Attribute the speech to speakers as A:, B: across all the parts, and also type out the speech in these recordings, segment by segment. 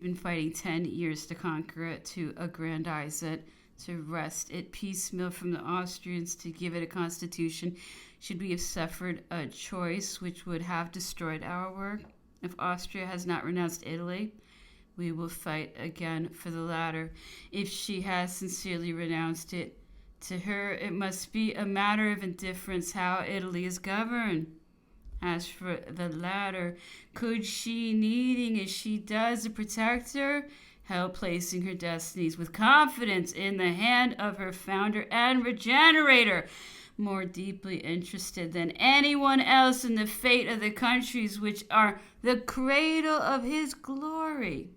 A: been fighting 10 years to conquer it, to aggrandize it, to wrest it piecemeal from the Austrians, to give it a constitution. Should we have suffered a choice which would have destroyed our work? If Austria has not renounced Italy, we will fight again for the latter. If she has sincerely renounced it, to her it must be a matter of indifference how Italy is governed. As for the latter, could she, needing as she does a protector, help placing her destinies with confidence in the hand of her founder and regenerator, more deeply interested than anyone else in the fate of the countries which are the cradle of his glory?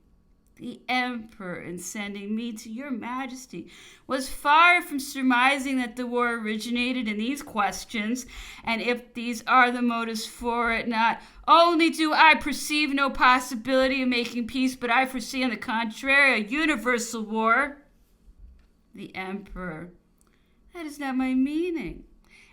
A: The emperor, in sending me to your majesty, was far from surmising that the war originated in these questions, and if these are the motives for it, not only do I perceive no possibility of making peace, but I foresee, on the contrary, a universal war. The emperor: that is not my meaning.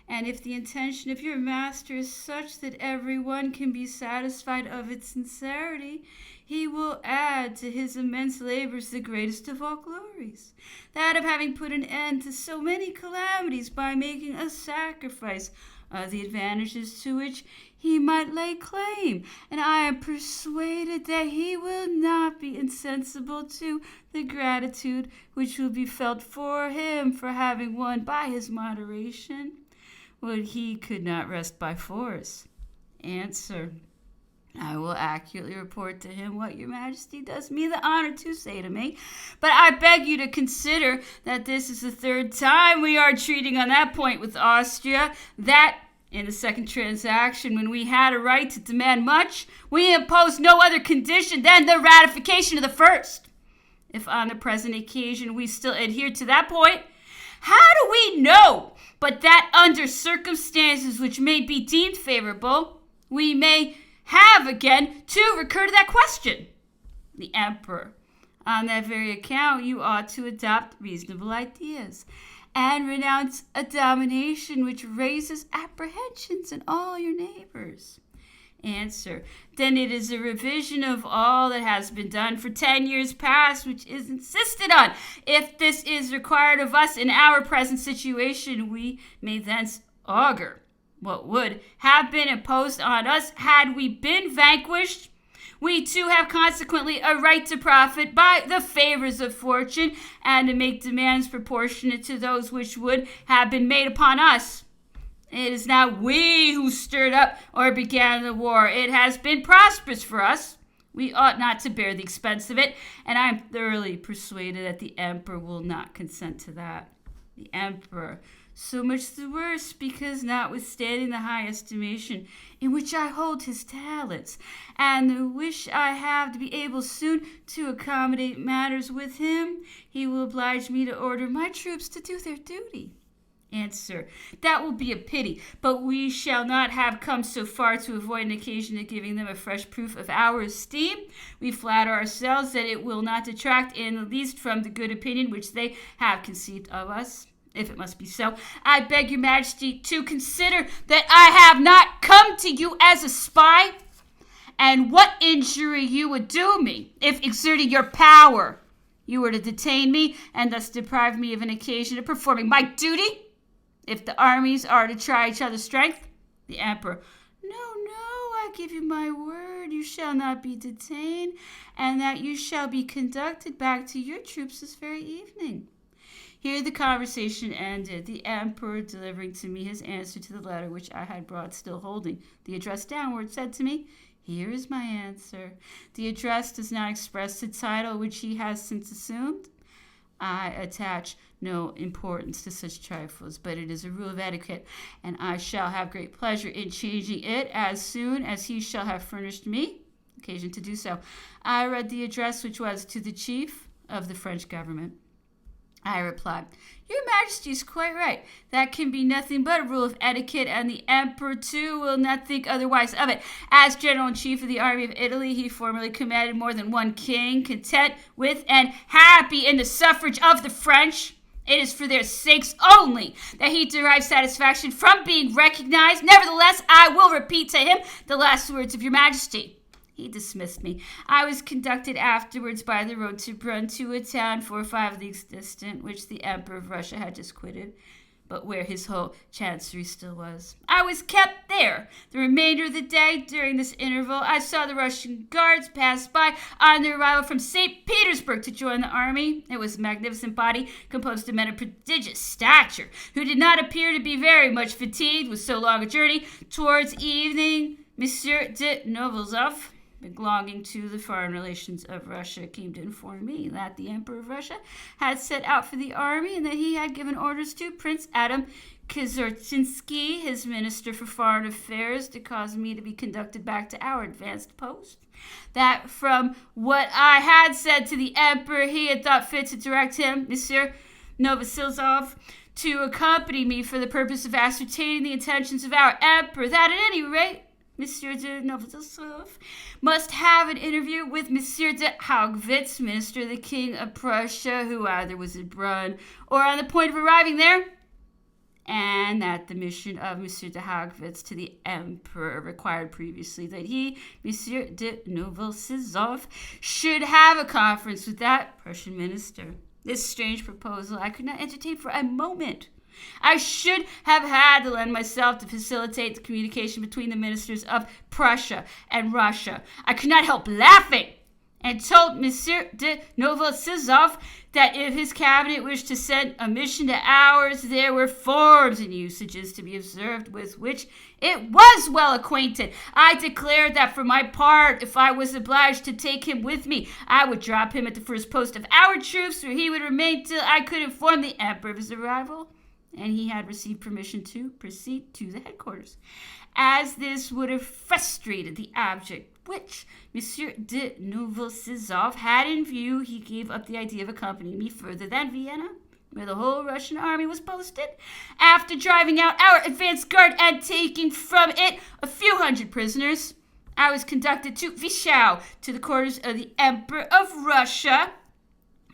A: And if the intention of your master is such that everyone can be satisfied of its sincerity, he will add to his immense labors the greatest of all glories, that of having put an end to so many calamities by making a sacrifice of the advantages to which he might lay claim. And I am persuaded that he will not be insensible to the gratitude which will be felt for him for having won by his moderation what he could not wrest by force. Answer: I will accurately report to him what your majesty does me the honor to say to me. But I beg you to consider that this is the third time we are treating on that point with Austria, that in the second transaction, when we had a right to demand much, we imposed no other condition than the ratification of the first. If on the present occasion we still adhere to that point, how do we know but that under circumstances which may be deemed favorable, we may have again to recur to that question? The emperor: on that very account you ought to adopt reasonable ideas, and renounce a domination which raises apprehensions in all your neighbors. Answer: then it is a revision of all that has been done for 10 years past which is insisted on. If this is required of us in our present situation, we may thence augur what would have been imposed on us had we been vanquished. We too have consequently a right to profit by the favors of fortune, and to make demands proportionate to those which would have been made upon us. It is not we who stirred up or began the war. It has been prosperous for us. We ought not to bear the expense of it, and I am thoroughly persuaded that the emperor will not consent to that. The emperor: so much the worse, because notwithstanding the high estimation in which I hold his talents, and the wish I have to be able soon to accommodate matters with him, he will oblige me to order my troops to do their duty. Answer: that will be a pity, but we shall not have come so far to avoid an occasion of giving them a fresh proof of our esteem. We flatter ourselves that it will not detract in the least from the good opinion which they have conceived of us. If it must be so, I beg your majesty to consider that I have not come to you as a spy, and what injury you would do me if, exerting your power, you were to detain me and thus deprive me of an occasion of performing my duty. If the armies are to try each other's strength. The emperor: no, I give you my word, you shall not be detained, and that you shall be conducted back to your troops this very evening. Here the conversation ended, the emperor delivering to me his answer to the letter which I had brought, still holding the address downward, said to me: here is my answer. The address does not express the title which he has since assumed. I attach no importance to such trifles, but it is a rule of etiquette, and I shall have great pleasure in changing it as soon as he shall have furnished me occasion to do so. I read the address, which was to the chief of the French government. I replied: your majesty is quite right. That can be nothing but a rule of etiquette, and the emperor too will not think otherwise of it. As general-in-chief of the army of Italy, he formerly commanded more than one king. Content with and happy in the suffrage of the French, it is for their sakes only that he derives satisfaction from being recognized. Nevertheless, I will repeat to him the last words of your majesty. He dismissed me. I was conducted afterwards by the road to Brunn to a town 4 or 5 leagues distant, which the Emperor of Russia had just quitted, but where his whole chancery still was. I was kept there the remainder of the day. During this interval, I saw the Russian guards pass by on their arrival from St. Petersburg to join the army. It was a magnificent body composed of men of prodigious stature, who did not appear to be very much fatigued with so long a journey. Towards evening, Monsieur de Novoselov, belonging to the foreign relations of Russia, came to inform me that the Emperor of Russia had set out for the army and that he had given orders to Prince Adam Kazartinsky, his Minister for Foreign Affairs, to cause me to be conducted back to our advanced post. That from what I had said to the Emperor, he had thought fit to direct him, Monsieur Novosilzov, to accompany me for the purpose of ascertaining the intentions of our Emperor. That at any rate, Monsieur de Novosilzov must have an interview with Monsieur de Haugwitz, Minister of the King of Prussia, who either was at Brunn or on the point of arriving there, and that the mission of Monsieur de Haugwitz to the Emperor required previously that he, Monsieur de Novosilzov, should have a conference with that Prussian minister. This strange proposal I could not entertain for a moment. I should have had to lend myself to facilitate the communication between the ministers of Prussia and Russia. I could not help laughing, and told Monsieur de Novosilzov that if his cabinet wished to send a mission to ours, there were forms and usages to be observed with which it was well acquainted. I declared that for my part, if I was obliged to take him with me, I would drop him at the first post of our troops, where he would remain till I could inform the Emperor of his arrival, and he had received permission to proceed to the headquarters. As this would have frustrated the object which Monsieur de Novosilzov had in view, he gave up the idea of accompanying me further than Vienna, where the whole Russian army was posted. After driving out our advance guard and taking from it a few hundred prisoners, I was conducted to Wischau, to the quarters of the Emperor of Russia,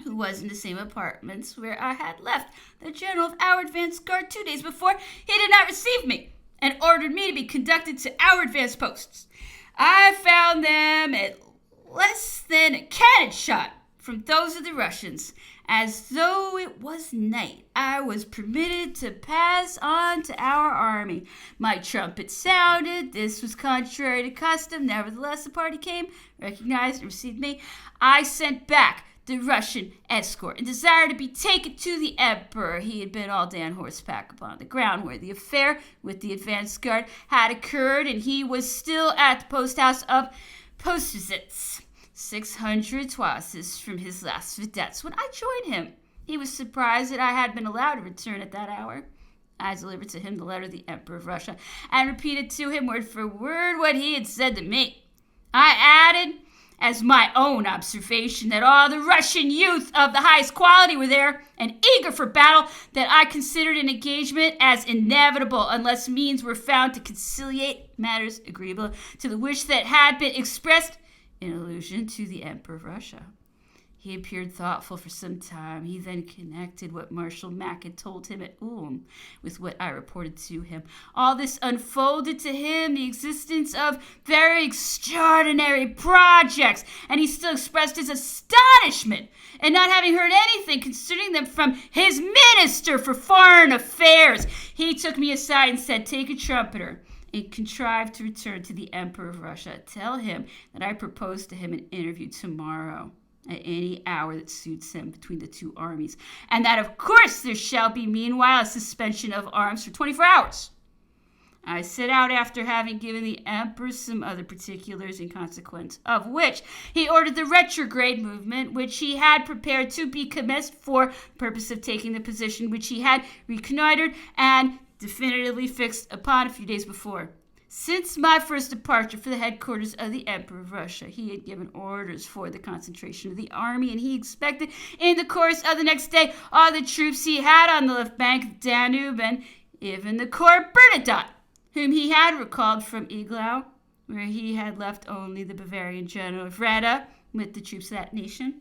A: who was in the same apartments where I had left the general of our advance guard 2 days before. He did not receive me, and ordered me to be conducted to our advance posts. I found them at less than a cannon shot from those of the Russians. As though it was night, I was permitted to pass on to our army. My trumpet sounded. This was contrary to custom. Nevertheless, the party came, recognized, and received me. I sent back the Russian escort and desired to be taken to the Emperor. He had been all day on horseback upon the ground where the affair with the advance guard had occurred, and he was still at the post house of Austerlitz, 600 toises from his last vedettes. When I joined him, he was surprised that I had been allowed to return at that hour. I delivered to him the letter of the Emperor of Russia and repeated to him word for word what he had said to me. I added, as my own observation, that all the Russian youth of the highest quality were there and eager for battle, that I considered an engagement as inevitable unless means were found to conciliate matters agreeable to the wish that had been expressed in allusion to the Emperor of Russia. He appeared thoughtful for some time. He then connected what Marshal Mack had told him at Ulm with what I reported to him. All this unfolded to him the existence of very extraordinary projects, and he still expressed his astonishment at not having heard anything concerning them from his Minister for Foreign Affairs. He took me aside and said, "Take a trumpeter and contrive to return to the Emperor of Russia. Tell him that I propose to him an interview tomorrow at any hour that suits him between the two armies, and that of course there shall be meanwhile a suspension of arms for 24 hours. I set out after having given the Emperor some other particulars, in consequence of which he ordered the retrograde movement, which he had prepared to be commenced for the purpose of taking the position which he had reconnoitered and definitively fixed upon a few days before. Since my first departure for the headquarters of the Emperor of Russia, he had given orders for the concentration of the army, and he expected in the course of the next day all the troops he had on the left bank of the Danube, and even the Corps Bernadotte, whom he had recalled from Iglau, where he had left only the Bavarian general Vreda with the troops of that nation.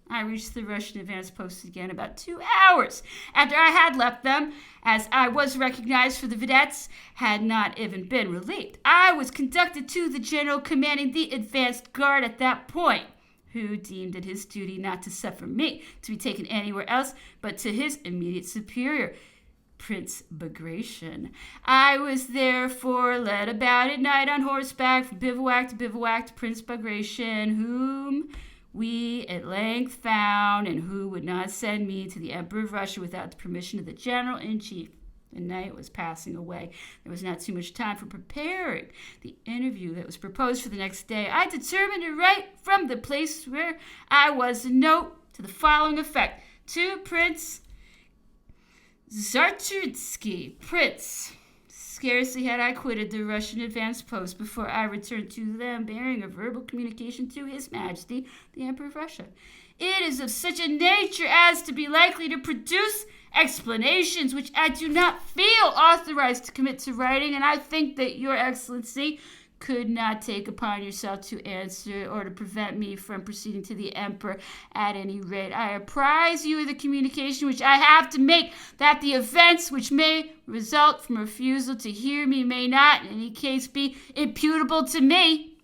A: I reached the Russian advance post again about 2 hours after I had left them, as I was recognized for the vedettes had not even been relieved. I was conducted to the general commanding the advanced guard at that point, who deemed it his duty not to suffer me to be taken anywhere else but to his immediate superior, Prince Bagration. I was therefore led about at night on horseback from bivouac to bivouac to Prince Bagration, whom we at length found, and who would not send me to the Emperor of Russia without the permission of the General-in-Chief. The night was passing away. There was not too much time for preparing the interview that was proposed for the next day. I determined to write from the place where I was a note to the following effect: to Prince Zartursky, Prince. Scarcely had I quitted the Russian advance post before I returned to them, bearing a verbal communication to His Majesty, the Emperor of Russia. It is of such a nature as to be likely to produce explanations which I do not feel authorized to commit to writing, and I think that Your Excellency could not take upon yourself to answer or to prevent me from proceeding to the Emperor. At any rate, I apprise you of the communication which I have to make, that the events which may result from refusal to hear me may not, in any case, be imputable to me.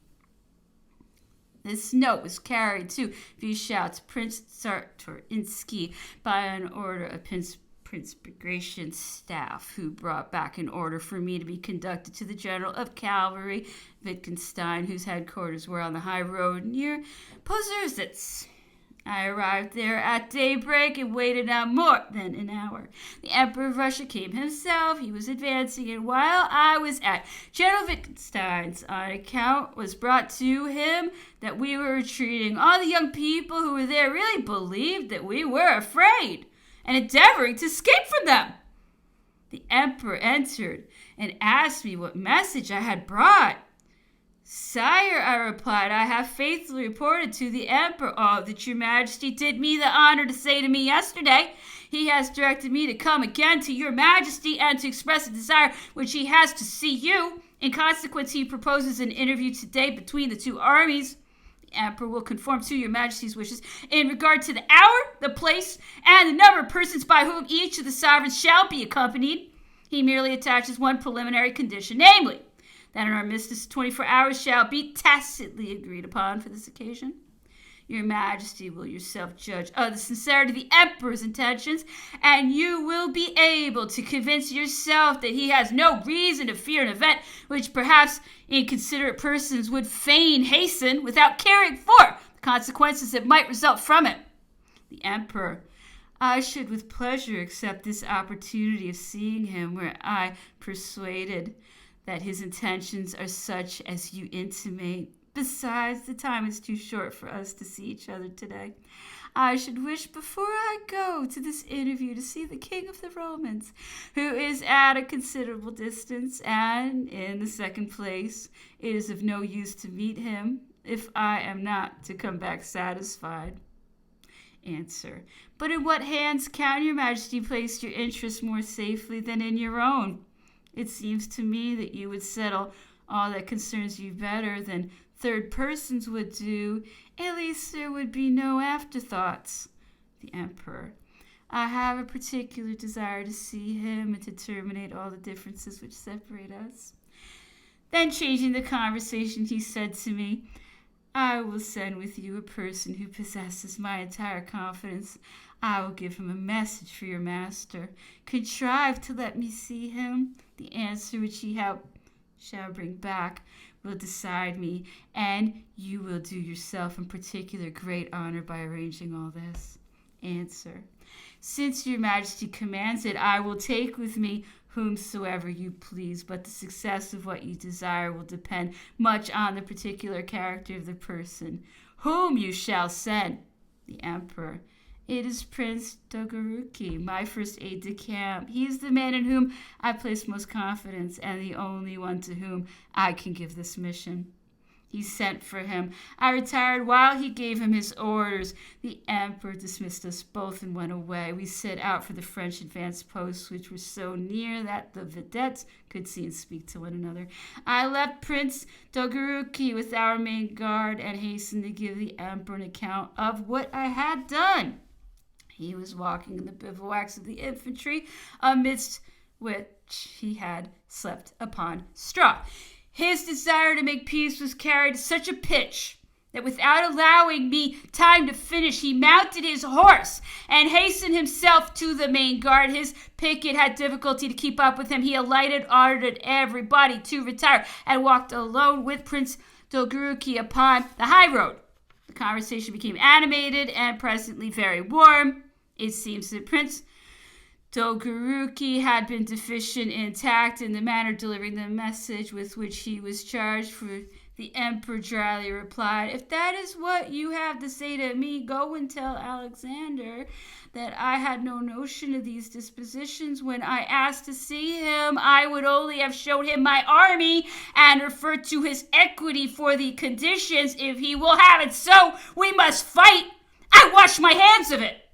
A: This note was carried to Vishaut's Prince Zartursky by an order of Prince Bagration's staff, who brought back an order for me to be conducted to the General of Cavalry, Wittgenstein, whose headquarters were on the high road near Poziersitz. I arrived there at daybreak and waited not more than an hour. The Emperor of Russia came himself. He was advancing, and while I was at General Wittgenstein's, an account was brought to him that we were retreating. All the young people who were there really believed that we were afraid and endeavoring to escape from them. The Emperor entered and asked me what message I had brought. Sire, I replied, I have faithfully reported to the Emperor all that Your Majesty did me the honor to say to me yesterday. He has directed me to come again to Your Majesty and to express a desire which he has to see you. In consequence, he proposes an interview today between the two armies. The Emperor will conform to Your Majesty's wishes in regard to the hour, the place, and the number of persons by whom each of the sovereigns shall be accompanied. He merely attaches one preliminary condition, namely, that an armistice of 24 hours shall be tacitly agreed upon for this occasion. Your Majesty will yourself judge of the sincerity of the Emperor's intentions, and you will be able to convince yourself that he has no reason to fear an event which perhaps inconsiderate persons would fain hasten without caring for the consequences that might result from it. The Emperor: I should with pleasure accept this opportunity of seeing him, were I persuaded that his intentions are such as you intimate. Besides, the time is too short for us to see each other today. I should wish before I go to this interview to see the King of the Romans, who is at a considerable distance, and in the second place, it is of no use to meet him if I am not to come back satisfied. Answer: But in what hands can Your Majesty place your interests more safely than in your own? It seems to me that you would settle all that concerns you better than third persons would do. At least there would be no afterthoughts. The Emperor: I have a particular desire to see him and to terminate all the differences which separate us. Then, changing the conversation, he said to me, I will send with you a person who possesses my entire confidence. I will give him a message for your master. Contrive to let me see him. The answer which he shall bring back will decide me, and you will do yourself in particular great honor by arranging all this. Answer: Since Your Majesty commands it, I will take with me whomsoever you please, but the success of what you desire will depend much on the particular character of the person whom you shall send. The Emperor: It is Prince Dolgoruki, my first aide-de-camp. He is the man in whom I place most confidence, and the only one to whom I can give this mission. He sent for him. I retired while he gave him his orders. The emperor dismissed us both and went away. We set out for the French advanced posts, which were so near that the vedettes could see and speak to one another. I left Prince Dolgoruki with our main guard and hastened to give the emperor an account of what I had done. He was walking in the bivouacs of the infantry, amidst which he had slept upon straw. His desire to make peace was carried to such a pitch that without allowing me time to finish, he mounted his horse and hastened himself to the main guard. His picket had difficulty to keep up with him. He alighted, ordered everybody to retire, and walked alone with Prince Dolgoruki upon the high road. The conversation became animated and presently very warm. It seems that Prince Dolgoruki had been deficient in tact in the manner delivering the message with which he was charged, for the emperor dryly replied, "If that is what you have to say to me, go and tell Alexander that I had no notion of these dispositions. When I asked to see him, I would only have showed him my army and referred to his equity for the conditions. If he will have it so, we must fight. I wash my hands of it."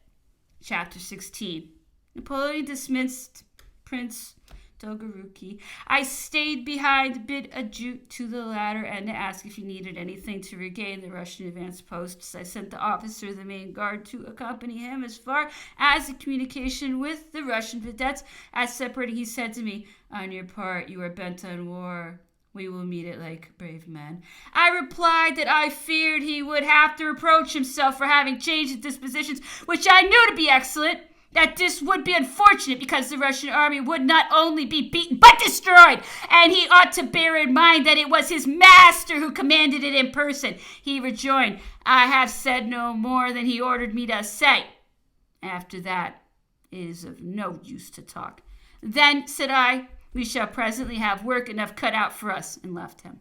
A: Chapter 16. Napoleon dismissed Prince Dolgoruki. I stayed behind to bid adieu to the latter and to ask if he needed anything to regain the Russian advanced posts. I sent the officer of the main guard to accompany him as far as the communication with the Russian vedettes. As separating, he said to me, "On your part, you are bent on war. We will meet it like brave men." I replied that I feared he would have to reproach himself for having changed his dispositions, which I knew to be excellent. That this would be unfortunate because the Russian army would not only be beaten but destroyed, and he ought to bear in mind that it was his master who commanded it in person. He rejoined, "I have said no more than he ordered me to say. After that, it is of no use to talk." "Then," said I, "we shall presently have work enough cut out for us," and left him.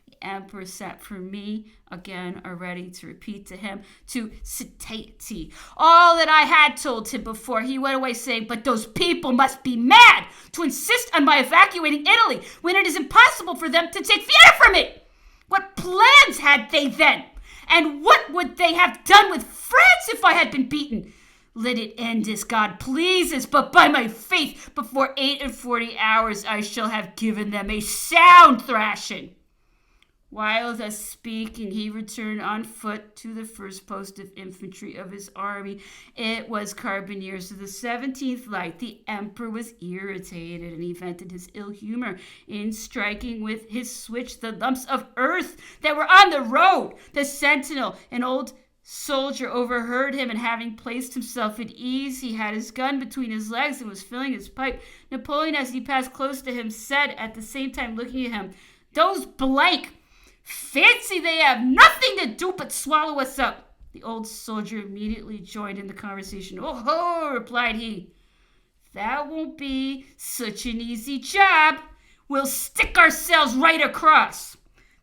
A: The emperor sent for me again, ready to repeat to him to satiety all that I had told him before. He went away saying, "But those people must be mad to insist on my evacuating Italy when it is impossible for them to take Vienna from it. What plans had they then? And what would they have done with France if I had been beaten? Let it end as God pleases, but by my faith, before 48 hours I shall have given them a sound thrashing." While thus speaking, he returned on foot to the first post of infantry of his army. It was Carbineers of the 17th Light. The emperor was irritated, and he vented his ill humor in striking with his switch the lumps of earth that were on the road. The sentinel, an old soldier, overheard him, and having placed himself at ease, he had his gun between his legs and was filling his pipe. Napoleon, as he passed close to him, said, at the same time looking at him, "Those blank fancy they have nothing to do but swallow us up." The old soldier immediately joined in the conversation. "Oh ho," replied he, "that won't be such an easy job. We'll stick ourselves right across."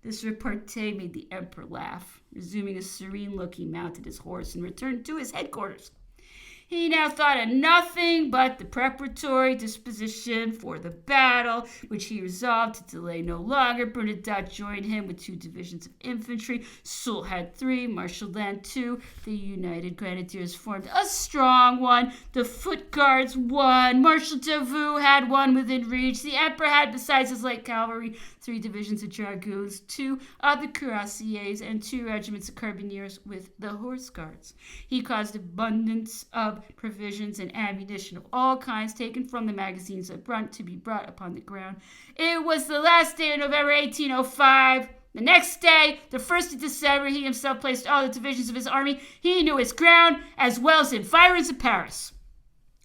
A: This repartee made the emperor laugh. Resuming a serene look, he mounted his horse and returned to his headquarters. He now thought of nothing but the preparatory disposition for the battle, which he resolved to delay no longer. Bernadotte joined him with 2 divisions of infantry. Soult had 3, Marshal Lannes 2. The United Grenadiers formed a strong one. The Foot Guards 1. Marshal Davout had 1 within reach. The emperor had, besides his light cavalry, 3 divisions of dragoons, 2 of the cuirassiers, and 2 regiments of carbineers with the horse guards. He caused abundance of provisions and ammunition of all kinds taken from the magazines at Brunt to be brought upon the ground. It was the last day of November 1805. The next day, the 1st of December, he himself placed all the divisions of his army. He knew his ground as well as the environs of Paris.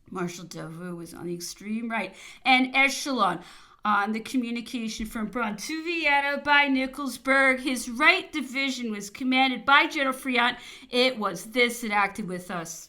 A: Marshal Davout was on the extreme right, and echelon on the communication from Brunt to Vienna by Nikolsburg. His right division was commanded by General Friant. It was this that acted with us.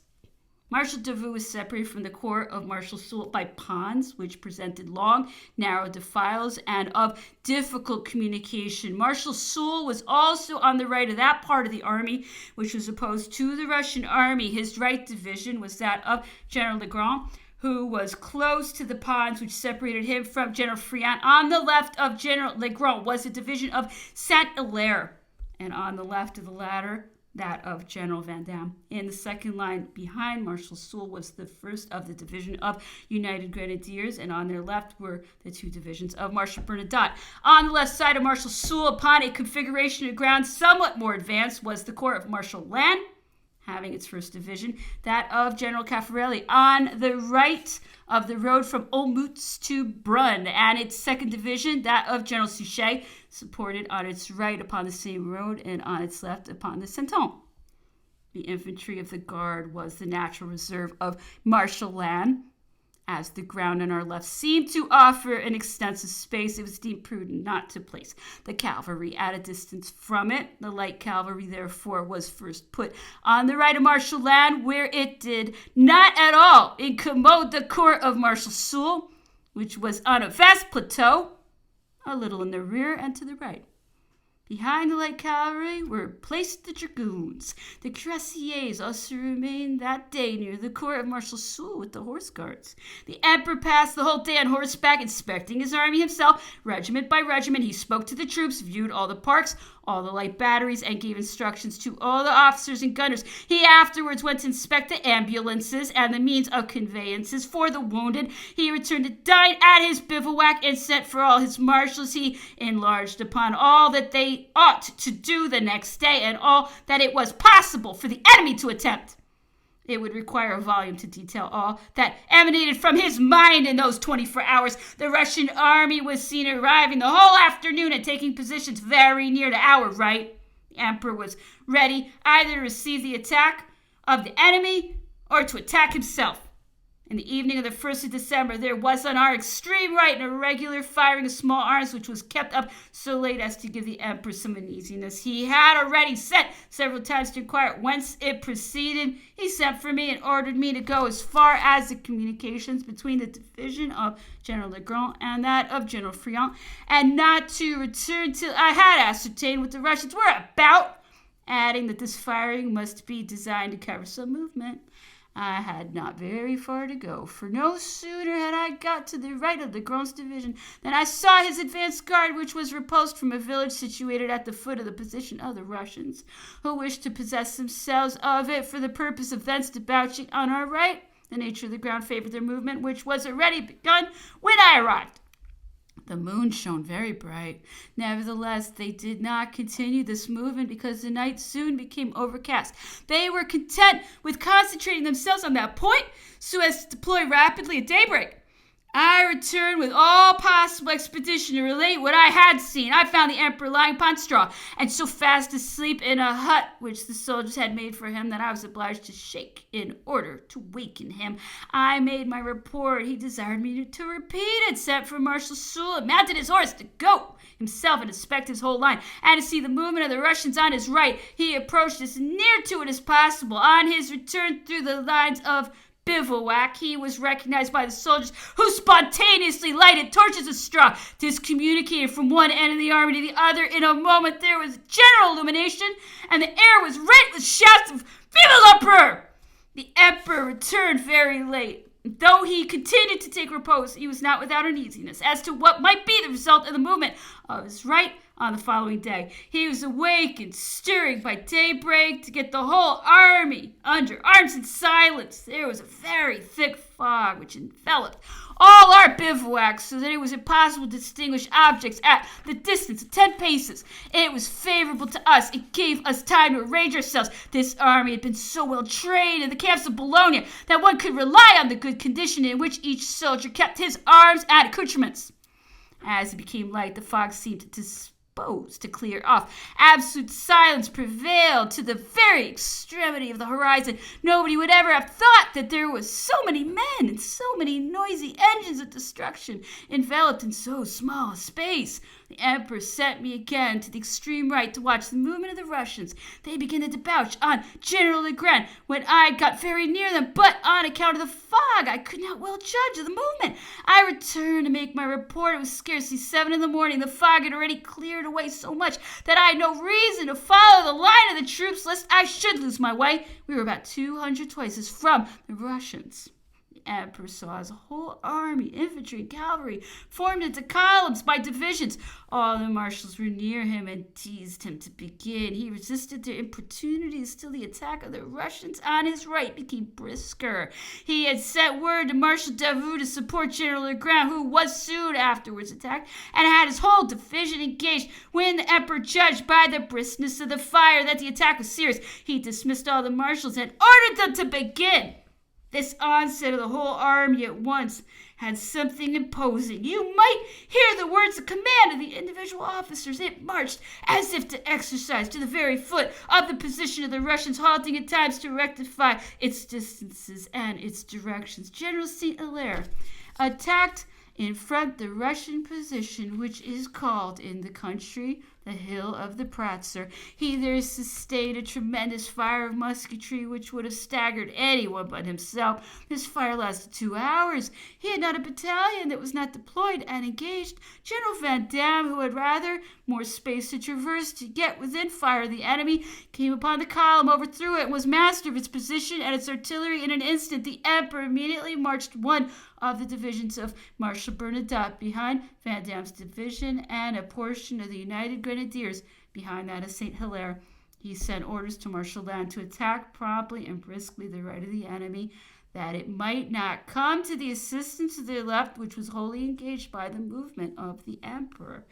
A: Marshal Davout was separated from the corps of Marshal Soult by ponds, which presented long, narrow defiles and of difficult communication. Marshal Soult was also on the right of that part of the army, which was opposed to the Russian army. His right division was that of General Legrand, who was close to the ponds which separated him from General Friant. On the left of General Legrand was a division of Saint-Hilaire. and on the left of the latter, that of General Van Damme. In the second line behind Marshal Soult was the first of the division of United Grenadiers, and on their left were the two divisions of Marshal Bernadotte. On the left side of Marshal Soult, upon a configuration of ground somewhat more advanced, was the corps of Marshal Lannes, having its first division, that of General Caffarelli. On the right of the road from Olmütz to Brunn, and its second division, that of General Suchet, supported on its right upon the same road and on its left upon the Senton. The infantry of the guard was the natural reserve of Marshal Lannes. As the ground on our left seemed to offer an extensive space, it was deemed prudent not to place the cavalry at a distance from it. The light cavalry, therefore, was first put on the right of Marshal Lannes, where it did not at all incommode the corps of Marshal Soult, which was on a vast plateau, a little in the rear and to the right. Behind the light cavalry were placed the dragoons. The cuirassiers also remained that day near the corps of Marshal Soult with the horse guards. The emperor passed the whole day on horseback, inspecting his army himself, regiment by regiment. He spoke to the troops, viewed all the parks, all the light batteries, and gave instructions to all the officers and gunners. He afterwards went to inspect the ambulances and the means of conveyances for the wounded. He returned to dine at his bivouac and sent for all his marshals. He enlarged upon all that they ought to do the next day and all that it was possible for the enemy to attempt. It would require a volume to detail all that emanated from his mind in those 24 hours. The Russian army was seen arriving the whole afternoon and taking positions very near to our right. The emperor was ready either to receive the attack of the enemy or to attack himself. In the evening of the 1st of December, there was on our extreme right an irregular firing of small arms, which was kept up so late as to give the emperor some uneasiness. He had already sent several times to inquire whence it proceeded. He sent for me and ordered me to go as far as the communications between the division of General Legrand and that of General Friant, and not to return till I had ascertained what the Russians were about, adding that this firing must be designed to cover some movement. I had not very far to go, for no sooner had I got to the right of Legrand's division than I saw his advance guard, which was repulsed from a village situated at the foot of the position of the Russians, who wished to possess themselves of it for the purpose of thence debouching on our right. The nature of the ground favored their movement, which was already begun when I arrived. The moon shone very bright. Nevertheless, they did not continue this movement because the night soon became overcast. They were content with concentrating themselves on that point so as to deploy rapidly at daybreak. I returned with all possible expedition to relate what I had seen. I found the emperor lying upon straw, and so fast asleep in a hut which the soldiers had made for him that I was obliged to shake in order to waken him. I made my report. He desired me to repeat it, sent for Marshal Soult, and mounted his horse to go himself and inspect his whole line, and to see the movement of the Russians on his right. He approached as near to it as possible. On his return through the lines of bivouac, he was recognized by the soldiers, who spontaneously lighted torches of straw. This communicated from one end of the army to the other. In a moment there was general illumination, and the air was rent with shouts of "Vive l'Empereur!" The emperor returned very late. Though he continued to take repose, he was not without uneasiness as to what might be the result of the movement of his right on the following day. He was awake and stirring by daybreak to get the whole army under arms in silence. There was a very thick fog which enveloped all our bivouacs so that it was impossible to distinguish objects at the distance of 10 paces. It was favorable to us. It gave us time to arrange ourselves. This army had been so well trained in the camps of Bologna that one could rely on the good condition in which each soldier kept his arms and accoutrements. As it became light, the fog seemed to clear off. Absolute silence prevailed to the very extremity of the horizon. Nobody would ever have thought that there was so many men and so many noisy engines of destruction enveloped in so small a space. The emperor sent me again to the extreme right to watch the movement of the Russians. They began to debouch on General Legrand when I got very near them, but on account of the fog, I could not well judge of the movement. I returned to make my report. It was scarcely 7 in the morning. The fog had already cleared away so much that I had no reason to follow the line of the troops lest I should lose my way. We were about 200 paces from the Russians. The The emperor saw his whole army, infantry, and cavalry, formed into columns by divisions. All the marshals were near him and teased him to begin. He resisted their importunities till the attack of the Russians on his right became brisker. He had sent word to Marshal Davout to support General Legrand, who was soon afterwards attacked, and had his whole division engaged. When the emperor judged by the briskness of the fire that the attack was serious, he dismissed all the marshals and ordered them to begin. This onset of the whole army at once had something imposing. You might hear the words of command of the individual officers. It marched as if to exercise to the very foot of the position of the Russians, halting at times to rectify its distances and its directions. General St. Hilaire attacked in front the Russian position, which is called in the country the Hill of the Pratzer. He there sustained a tremendous fire of musketry which would have staggered anyone but himself. This fire lasted 2 hours. He had not a battalion that was not deployed and engaged. General Van Damme, who had rather more space to traverse to get within fire of the enemy, came upon the column, overthrew it, and was master of its position and its artillery in an instant. The emperor immediately marched one of the divisions of Marshal Bernadotte behind Van Damme's division and a portion of the United Grenadiers behind that of St. Hilaire. He sent orders to Marshal Lannes to attack promptly and briskly the right of the enemy, that it might not come to the assistance of the left, which was wholly engaged by the movement of the emperor.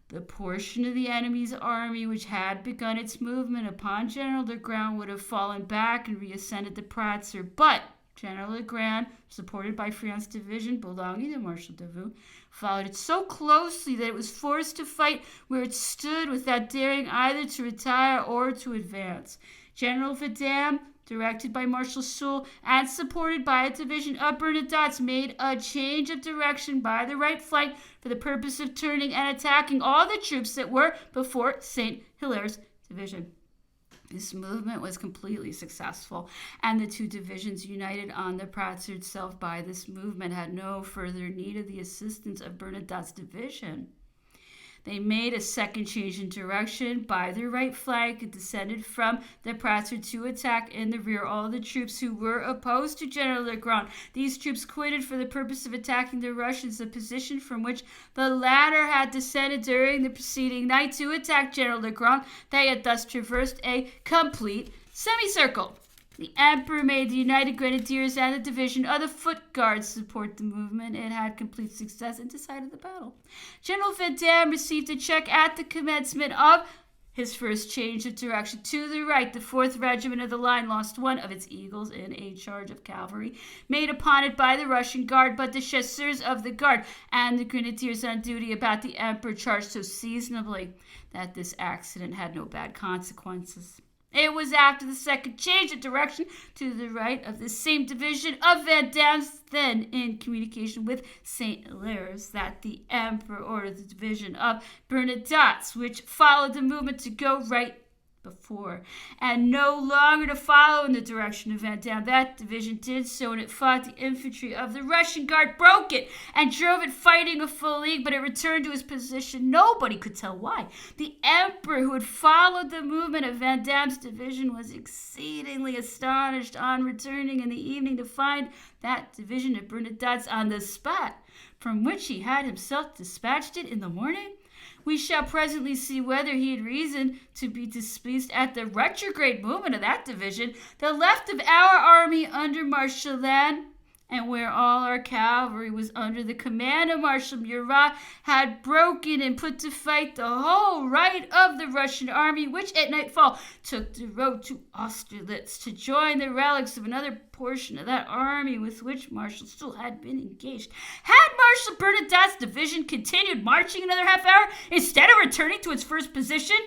A: The portion of the enemy's army which had begun its movement upon General Legrand would have fallen back and reascended the Pratzer, but General Legrand, supported by Friant's division belonging to Marshal Davout, followed it so closely that it was forced to fight where it stood without daring either to retire or to advance. General Van Damme, directed by Marshal Soult and supported by a division of Bernadotte's, made a change of direction by the right flank for the purpose of turning and attacking all the troops that were before St. Hilaire's division. This movement was completely successful, and the two divisions united on the Pratzer itself by this movement had no further need of the assistance of Bernadotte's division. They made a second change in direction by their right flank and descended from the Pratzer to attack in the rear all the troops who were opposed to General Legrand. These troops quitted for the purpose of attacking the Russians, the position from which the latter had descended during the preceding night to attack General Legrand. They had thus traversed a complete semicircle. The emperor made the United Grenadiers and the division of the Foot Guards support the movement. It had complete success and decided the battle. General Van Damme received a check at the commencement of his first change of direction. To the right, the 4th Regiment of the line lost one of its eagles in a charge of cavalry made upon it by the Russian Guard, but the chasseurs of the Guard and the Grenadiers on duty about the emperor charged so seasonably that this accident had no bad consequences. It was after the second change of direction to the right of the same division of Van Damme's, then in communication with St. Hilaire's, that the emperor ordered the division of Bernadotte's, which followed the movement, to go right before, and no longer to follow in the direction of Van Damme. That division did so, and it fought the infantry of the Russian Guard, broke it, and drove it fighting a full league, but it returned to its position. Nobody could tell why. The emperor, who had followed the movement of Van Damme's division, was exceedingly astonished on returning in the evening to find that division of Bernadotte's on the spot from which he had himself dispatched it in the morning. We shall presently see whether he had reason to be displeased at the retrograde movement of that division, the left of our army under Marshal Lannes, and where all our cavalry was under the command of Marshal Murat, had broken and put to fight the whole right of the Russian army, which at nightfall took the road to Austerlitz to join the relics of another portion of that army with which Marshal Soult had been engaged. Had Marshal Bernadotte's division continued marching another half hour instead of returning to its first position,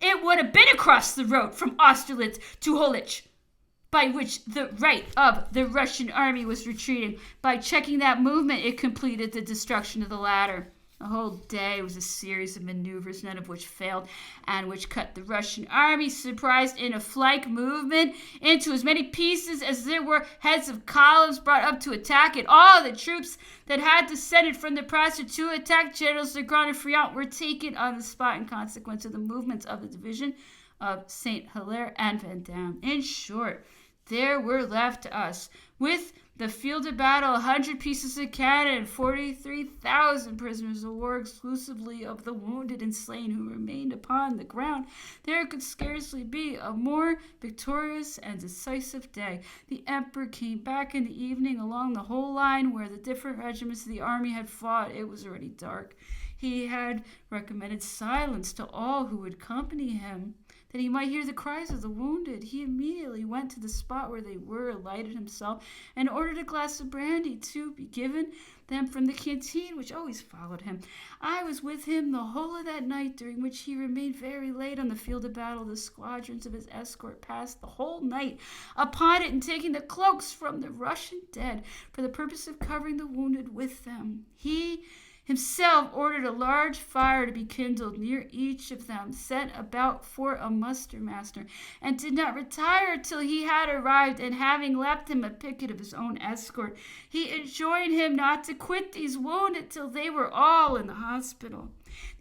A: it would have been across the road from Austerlitz to Holich, by which the right of the Russian army was retreating. By checking that movement, it completed the destruction of the latter. The whole day was a series of maneuvers, none of which failed, and which cut the Russian army, surprised in a flank movement, into as many pieces as there were heads of columns brought up to attack it. All the troops that had descended from the Pratzer to attack Generals Legrand and Friant were taken on the spot in consequence of the movements of the division of St. Hilaire and Van Damme. In short, there were left to us, with the field of battle, 100 pieces of cannon, 43,000 prisoners of war, exclusively of the wounded and slain who remained upon the ground. There could scarcely be a more victorious and decisive day. The emperor came back in the evening along the whole line where the different regiments of the army had fought. It was already dark. He had recommended silence to all who would accompany him, that he might hear the cries of the wounded. He immediately went to the spot where they were, alighted himself, and ordered a glass of brandy to be given them from the canteen, which always followed him. I was with him the whole of that night, during which he remained very late on the field of battle. The squadrons of his escort passed the whole night upon it, and taking the cloaks from the Russian dead for the purpose of covering the wounded with them. He himself ordered a large fire to be kindled near each of them, set about for a muster master, and did not retire till he had arrived, and having left him a picket of his own escort, he enjoined him not to quit these wounded till they were all in the hospital.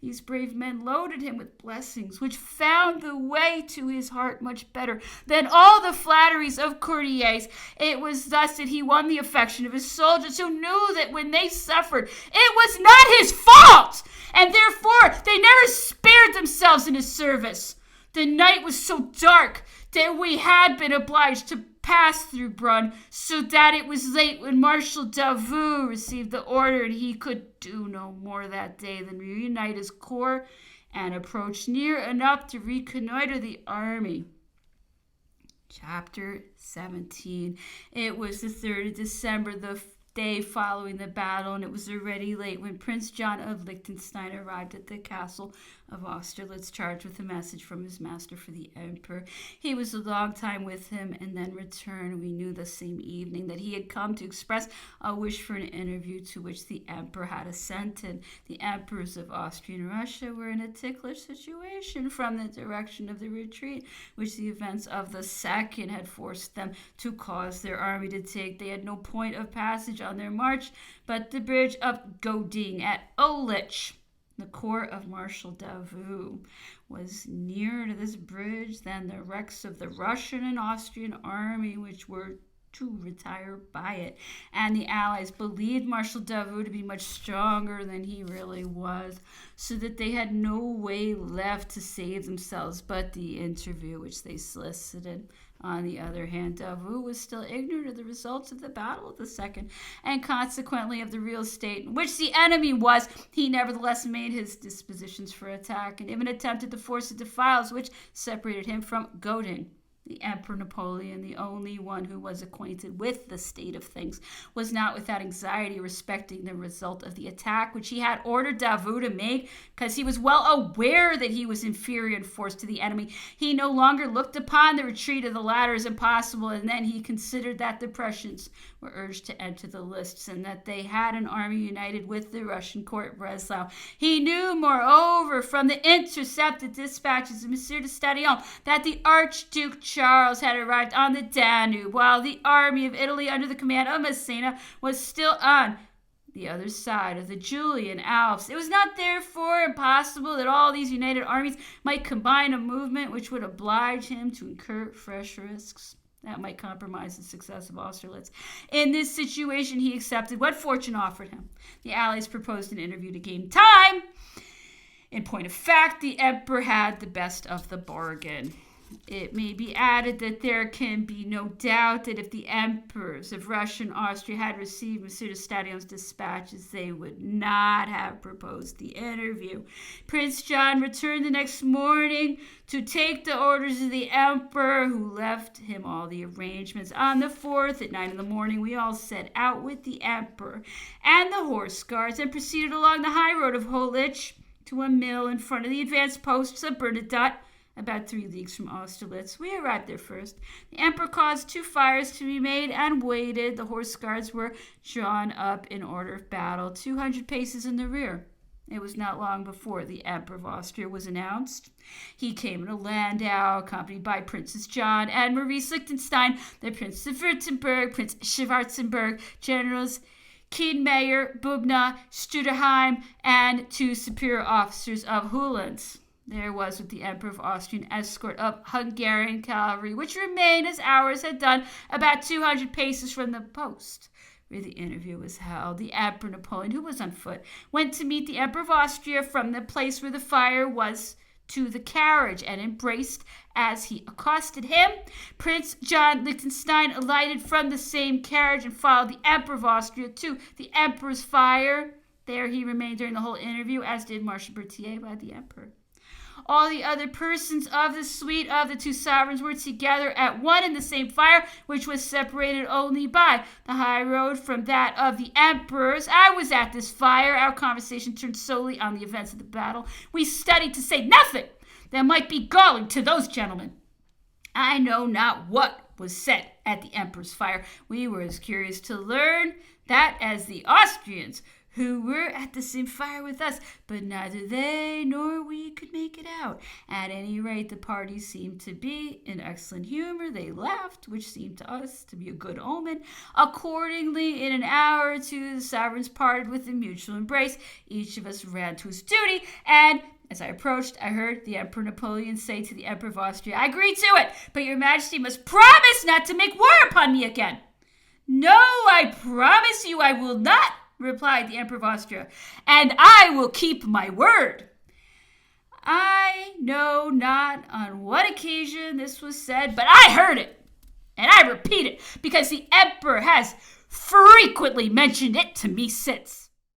A: These brave men loaded him with blessings, which found the way to his heart much better than all the flatteries of courtiers. It was thus that he won the affection of his soldiers, who knew that when they suffered, it was not his fault, and therefore they never spared themselves in his service. The night was so dark that we had been obliged to pass through Brunn, so that it was late when Marshal Davout received the order, and he could do no more that day than reunite his corps and approach near enough to reconnoiter the army. Chapter 17. It was the 3rd of December, the day following the battle, and it was already late when Prince John of Liechtenstein arrived at the castle of Austerlitz, charged with a message from his master for the emperor. He was a long time with him and then returned. We knew the same evening that he had come to express a wish for an interview, to which the emperor had assented. The emperors of Austria and Russia were in a ticklish situation from the direction of the retreat, which the events of the second had forced them to cause their army to take. They had no point of passage on their march but the bridge of Goding at Austerlitz. The corps of Marshal Davout was nearer to this bridge than the wrecks of the Russian and Austrian army, which were to retire by it, and the Allies believed Marshal Davout to be much stronger than he really was, so that they had no way left to save themselves but the interview which they solicited. On the other hand, Davout was still ignorant of the results of the Battle of the Second, and consequently of the real state in which the enemy was. He nevertheless made his dispositions for attack, and even attempted to force the defiles which separated him from Godin. The Emperor Napoleon, the only one who was acquainted with the state of things, was not without anxiety respecting the result of the attack which he had ordered Davout to make, because he was well aware that he was inferior in force to the enemy. He no longer looked upon the retreat of the latter as impossible, and then he considered that the Prussians were urged to enter the lists, and that they had an army united with the Russian court at Breslau. He knew, moreover, from the intercepted dispatches of Monsieur de Stadion, that the Archduke Charles had arrived on the Danube, while the army of Italy under the command of Massena was still on the other side of the Julian Alps. It was not therefore impossible that all these united armies might combine a movement which would oblige him to incur fresh risks that might compromise the success of Austerlitz. In this situation, he accepted what fortune offered him. The Allies proposed an interview to gain time. In point of fact, the emperor had the best of the bargain. It may be added that there can be no doubt that if the emperors of Russia and Austria had received M. de Stadion's dispatches, they would not have proposed the interview. Prince John returned the next morning to take the orders of the emperor, who left him all the arrangements. On the 4th, at 9 in the morning, we all set out with the emperor and the horse guards, and proceeded along the high road of Austerlitz to a mill in front of the advanced posts of Bernadotte, about 3 leagues from Austerlitz. We arrived there first. The emperor caused 2 fires to be made and waited. The horse guards were drawn up in order of battle, 200 paces in the rear. It was not long before the Emperor of Austria was announced. He came in a landau, accompanied by Princess John and Maurice Liechtenstein, the Prince of Württemberg, Prince Schwarzenberg, Generals Kienmeyer, Bubna, Studerheim, and 2 superior officers of Uhlans. there was with the Emperor of Austrian escort of Hungarian cavalry, which remained as ours had done, about 200 paces from the post where the interview was held. The Emperor Napoleon, who was on foot, went to meet the Emperor of Austria from the place where the fire was to the carriage, and embraced as he accosted him. Prince John Liechtenstein alighted from the same carriage and followed the Emperor of Austria to the Emperor's fire. There he remained during the whole interview, as did Marshal Berthier by the Emperor. All the other persons of the suite of the two sovereigns were together at one and the same fire, which was separated only by the high road from that of the emperors. I was at this fire. Our conversation turned solely on the events of the battle. We studied to say nothing that might be galling to those gentlemen. I know not what was said at the emperor's fire. We were as curious to learn that as the Austrians, who were at the same fire with us, but neither they nor we could make it out. At any rate, the party seemed to be in excellent humor. They laughed, which seemed to us to be a good omen. Accordingly, in an hour or two, the sovereigns parted with a mutual embrace. Each of us ran to his duty, and as I approached, I heard the Emperor Napoleon say to the Emperor of Austria, "I agree to it, but your Majesty must promise not to make war upon me again." "No, I promise you I will not," replied the Emperor of Austria, "and I will keep my word." I know not on what occasion this was said, but I heard it, and I repeat it, because the Emperor has frequently mentioned it to me since.